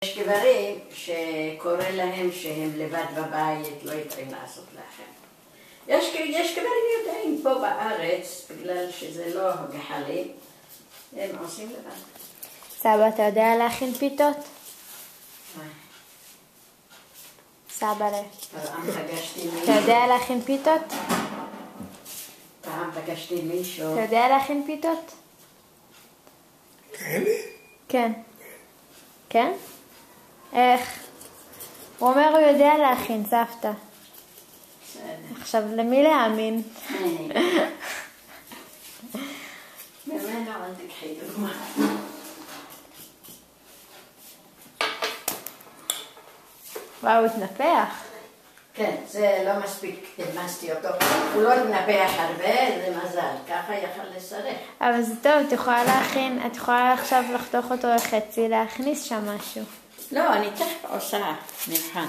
יש גברים שקורא להם שהם לבד בבית, לא יכולים לעשות לכם. יש גברים יודעים פה בארץ, בגלל שזה לא גחלי, הם עושים לבד. סבא, אתה יודע להכין פיתות? סבא, אתה יודע להכין פיתות? פעם פגשתי מישהו. אתה יודע להכין פיתות? כאלה? כן. כן? איך? הוא אומר הוא יודע להכין, סבתא. עכשיו, למי להאמין? ממנו אל תקחי דוגמה. וואו, הוא התנפח. כן, זה לא מספיק הדמסתי אותו. הוא לא התנפח הרבה, זה מזל. ככה יכל לסרח. אבל זה טוב, את יכולה להכין, את יכולה עכשיו לחתוך אותו לחצי, להכניס שם משהו. לא, אני תכף עושה מבחן.